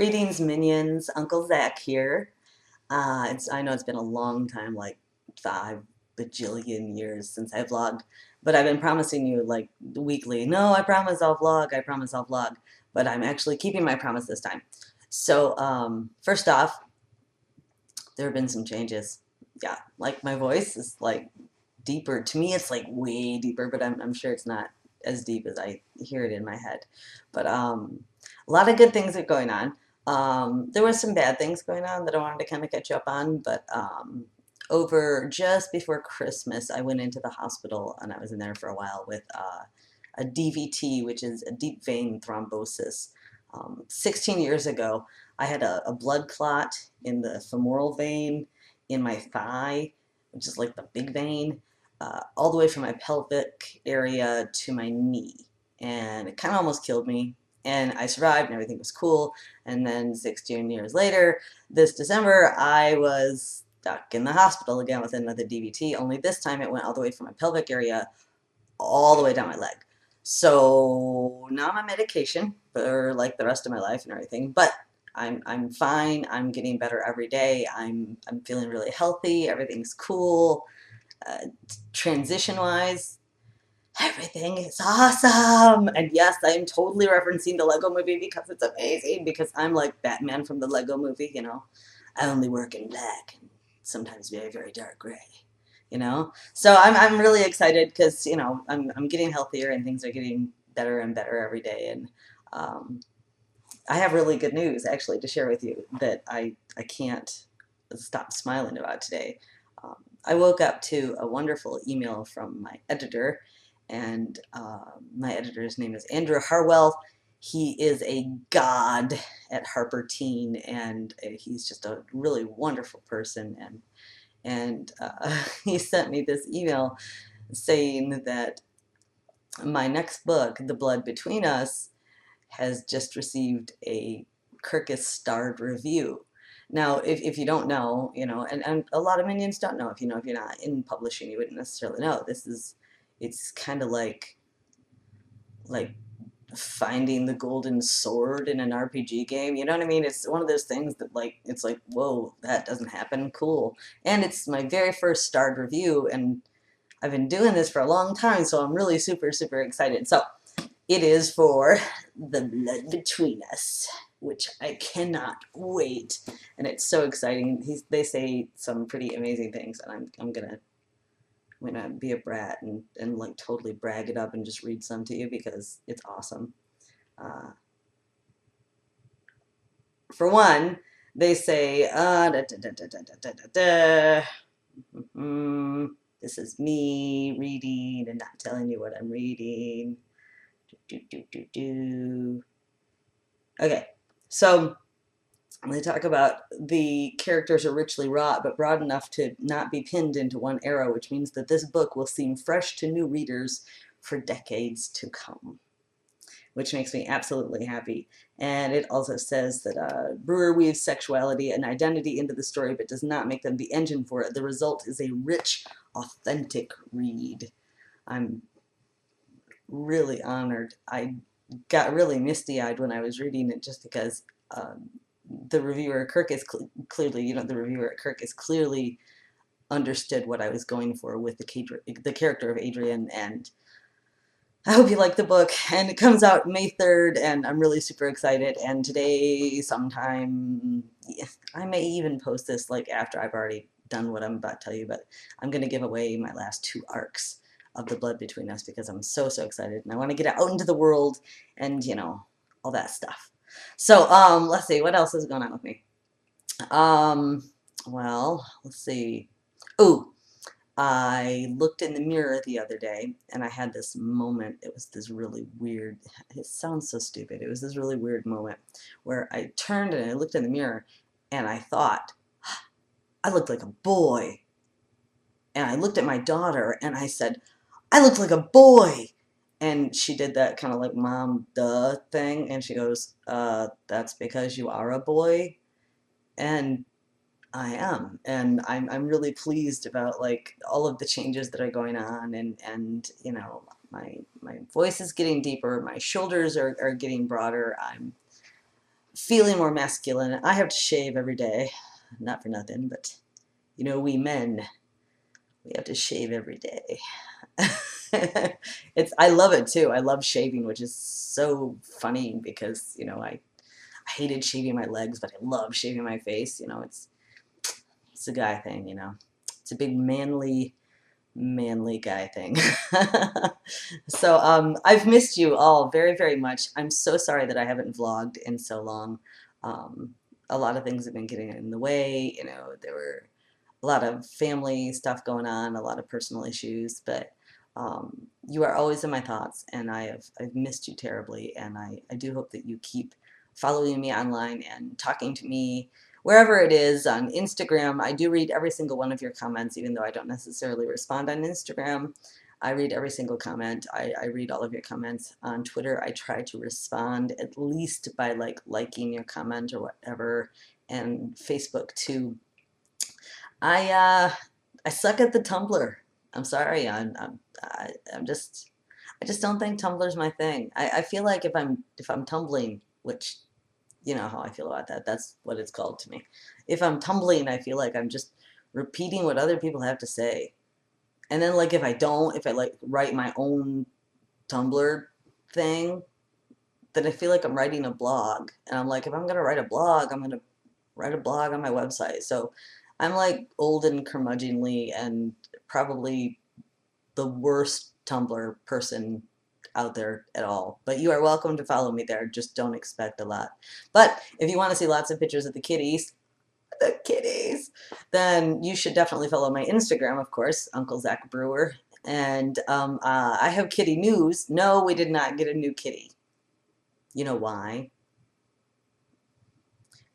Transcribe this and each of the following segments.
Greetings, minions. Uncle Zac here. I know it's been a long time, like 5 bajillion years since I vlogged, but I've been promising you like weekly. No, I promise I'll vlog. I promise I'll vlog. But I'm actually keeping my promise this time. So, first off, there have been some changes. Yeah, like my voice is like deeper. To me, it's like way deeper, but I'm sure it's not as deep as I hear it in my head. But a lot of good things are going on. There was some bad things going on that I wanted to kind of catch up on, but over just before Christmas, I went into the hospital and I was in there for a while with a DVT, which is a deep vein thrombosis. 16 years ago, I had a blood clot in the femoral vein in my thigh, which is like the big vein, all the way from my pelvic area to my knee. And it kind of almost killed me. And I survived and everything was cool. And then 16 years later, this December, I was stuck in the hospital again with another DVT, only this time it went all the way from my pelvic area all the way down my leg. So now I'm on medication for like the rest of my life and everything, but I'm fine. I'm getting better every day. I'm feeling really healthy. Everything's cool. Transition wise, everything is awesome. And yes, I am totally referencing the Lego movie because it's amazing. Because I'm like Batman from the Lego movie, you know. I only work in black and sometimes very, very dark gray, you know. So I'm really excited because, you know, I'm getting healthier and things are getting better and better every day. And I have really good news actually to share with you that I can't stop smiling about today. I woke up to a wonderful email from my editor, and my editor's name is Andrew Harwell. He is a god at Harper Teen, and he's just a really wonderful person. And he sent me this email saying that my next book, The Blood Between Us, has just received a Kirkus starred review. Now, if you don't know, you know, and a lot of minions don't know, if you know, if you're not in publishing, you wouldn't necessarily know. It's kind of like finding the golden sword in an RPG game. You know what I mean? It's one of those things that like, it's like, whoa, that doesn't happen. Cool. And it's my very first starred review, and I've been doing this for a long time, so I'm really super, super excited. So it is for The Blood Between Us, which I cannot wait, and it's so exciting. They say some pretty amazing things, and I'm gonna be a brat and like totally brag it up and just read some to you because it's awesome. For one, they say this is me reading and not telling you what I'm reading. Okay, so they talk about the characters are richly wrought, but broad enough to not be pinned into one era, which means that this book will seem fresh to new readers for decades to come, which makes me absolutely happy. And it also says that Brewer weaves sexuality and identity into the story, but does not make them the engine for it. The result is a rich, authentic read. I'm really honored. I got really misty-eyed when I was reading it just because the reviewer Kirkus clearly, you know, the reviewer at Kirkus clearly understood what I was going for with the character of Adrian, and I hope you like the book. And it comes out May 3rd, and I'm really super excited. And today, sometime, yeah, I may even post this like after I've already done what I'm about to tell you, but I'm going to give away my last 2 arcs of The Blood Between Us because I'm so, so excited. And I want to get it out into the world and, you know, all that stuff. So, let's see, what else is going on with me? Well, let's see. Oh, I looked in the mirror the other day and I had this moment. It was this really weird, it sounds so stupid. It was this really weird moment where I turned and I looked in the mirror and I thought, I looked like a boy. And I looked at my daughter and I said, I look like a boy. And she did that kind of like mom duh thing. And she goes, that's because you are a boy. And I am, and I'm really pleased about like all of the changes that are going on, and you know, my voice is getting deeper, my shoulders are getting broader. I'm feeling more masculine. I have to shave every day. Not for nothing, but you know, we men, we have to shave every day. I love it too. I love shaving, which is so funny because, you know, I hated shaving my legs, but I love shaving my face. You know, it's a guy thing, you know. It's a big manly guy thing. So I've missed you all very, very much. I'm so sorry that I haven't vlogged in so long. Um, a lot of things have been getting in the way. You know, there were a lot of family stuff going on, a lot of personal issues, but you are always in my thoughts, and I've missed you terribly, and I do hope that you keep following me online and talking to me wherever it is. On Instagram, I do read every single one of your comments, even though I don't necessarily respond on Instagram. I read every single comment. I read all of your comments on Twitter. I try to respond at least by like liking your comment or whatever, and Facebook too. I suck at the Tumblr. I'm sorry. I'm just I just don't think Tumblr's my thing. I feel like if I'm tumbling, which you know how I feel about that. That's what it's called to me. If I'm tumbling, I feel like I'm just repeating what other people have to say. And then like if I like write my own Tumblr thing, then I feel like I'm writing a blog. And I'm like, if I'm gonna write a blog, I'm gonna write a blog on my website. So I'm like old and curmudgeonly and probably the worst Tumblr person out there at all. But you are welcome to follow me there. Just don't expect a lot. But if you want to see lots of pictures of the kitties, then you should definitely follow my Instagram, of course, Uncle Zac Brewer. And I have kitty news. No, we did not get a new kitty. You know why?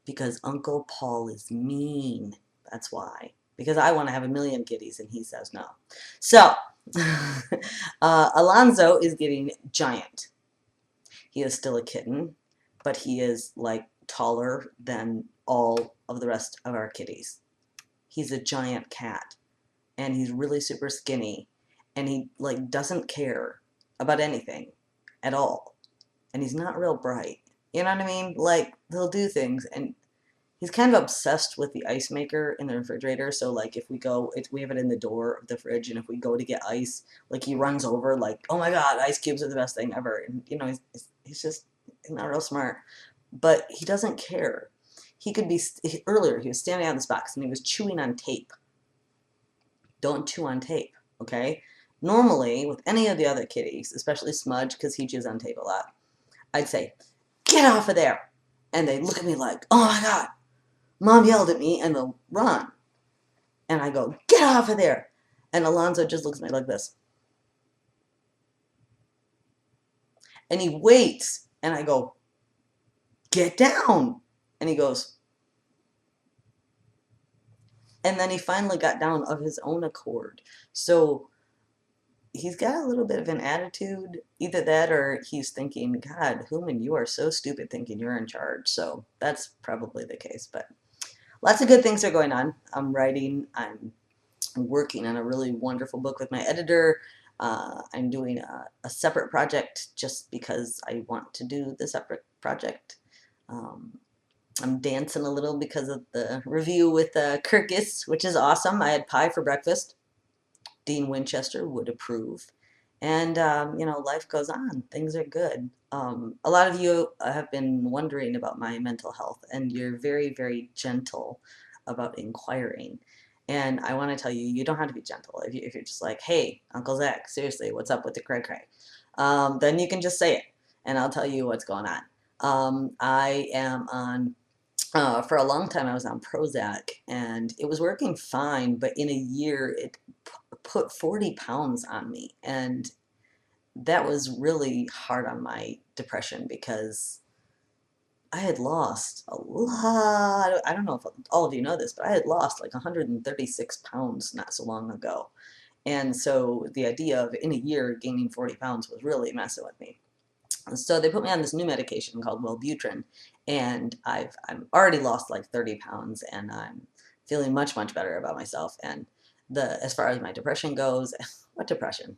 Because Uncle Paul is mean. That's why. Because I want to have a million kitties and he says no. So, Alonzo is getting giant. He is still a kitten, but he is like taller than all of the rest of our kitties. He's a giant cat and he's really super skinny and he like doesn't care about anything at all. And he's not real bright. You know what I mean? Like he'll do things and he's kind of obsessed with the ice maker in the refrigerator. So like if we have it in the door of the fridge, and if we go to get ice, like he runs over like, oh my God, ice cubes are the best thing ever. And you know, he's not real smart, but he doesn't care. Earlier he was standing on this box and he was chewing on tape. Don't chew on tape, okay? Normally with any of the other kitties, especially Smudge, because he chews on tape a lot, I'd say, get off of there. And they look at me like, oh my God, Mom yelled at me, and they'll run. And I go, get off of there. And Alonzo just looks at me like this. And he waits, and I go, get down. And he goes, and then he finally got down of his own accord. So he's got a little bit of an attitude. Either that or he's thinking, God, Human, you are so stupid thinking you're in charge. So that's probably the case. But lots of good things are going on. I'm writing. I'm working on a really wonderful book with my editor. I'm doing a separate project just because I want to do the separate project. I'm dancing a little because of the review with Kirkus, which is awesome. I had pie for breakfast. Dean Winchester would approve. And, you know, life goes on. Things are good. A lot of you have been wondering about my mental health, and you're very, very gentle about inquiring. And I want to tell you, you don't have to be gentle. If you're just like, hey, Uncle Zac, seriously, what's up with the cray-cray? Then you can just say it, and I'll tell you what's going on. I am on, for a long time, I was on Prozac, and it was working fine, but in a year, it put 40 pounds on me, and that was really hard on my depression because I had lost a lot. I don't know if all of you know this, but I had lost like 136 pounds not so long ago. And so the idea of in a year gaining 40 pounds was really messing with me. So they put me on this new medication called Wellbutrin, and I'm already lost like 30 pounds, and I'm feeling much, much better about myself. And as far as my depression goes, what depression?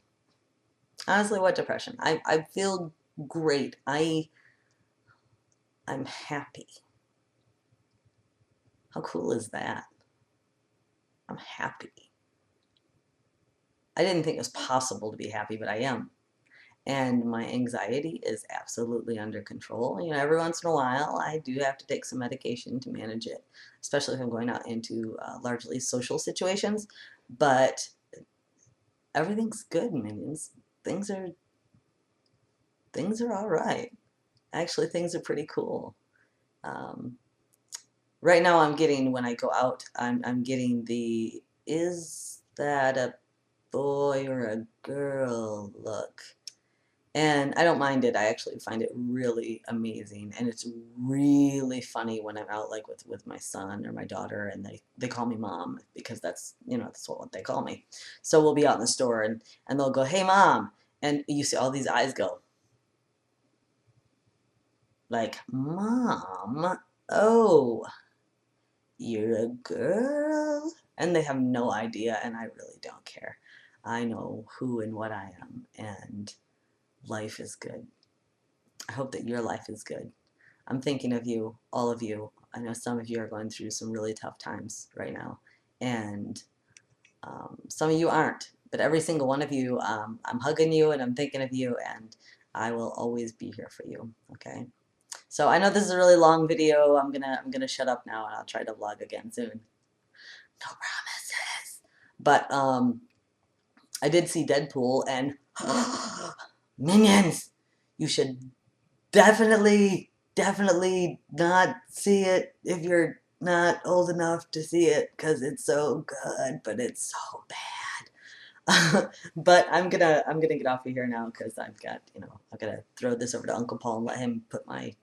Honestly, what depression? I feel great. I'm happy. How cool is that? I'm happy. I didn't think it was possible to be happy, but I am. And my anxiety is absolutely under control. You know, every once in a while, I do have to take some medication to manage it, especially if I'm going out into largely social situations. But everything's good, minions. Things are things are all right. Actually, things are pretty cool. Um, right now, I'm getting when I go out, I'm getting the is that a boy or a girl look. And I don't mind it. I actually find it really amazing. And it's really funny when I'm out like with my son or my daughter and they call me mom because that's, you know, that's what they call me. So we'll be out in the store and they'll go, "Hey mom." And you see all these eyes go like, "Mom, oh, you're a girl?" And they have no idea and I really don't care. I know who and what I am and life is good. I hope that your life is good. I'm thinking of you, all of you. I know some of you are going through some really tough times right now, and some of you aren't. But every single one of you, I'm hugging you and I'm thinking of you, and I will always be here for you. Okay. So I know this is a really long video. I'm gonna shut up now, and I'll try to vlog again soon. No promises. But I did see Deadpool, and minions, you should definitely not see it if you're not old enough to see it because it's so good, but it's so bad. But I'm gonna get off of here now because I've got, you know, I've got to throw this over to Uncle Paul and let him put my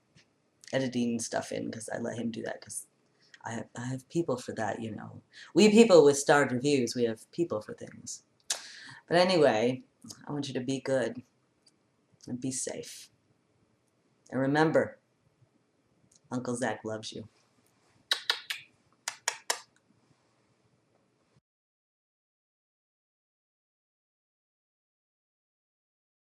editing stuff in because I let him do that because I have people for that, you know. We people with starred reviews, we have people for things. But anyway, I want you to be good and be safe. And remember, Uncle Zac loves you.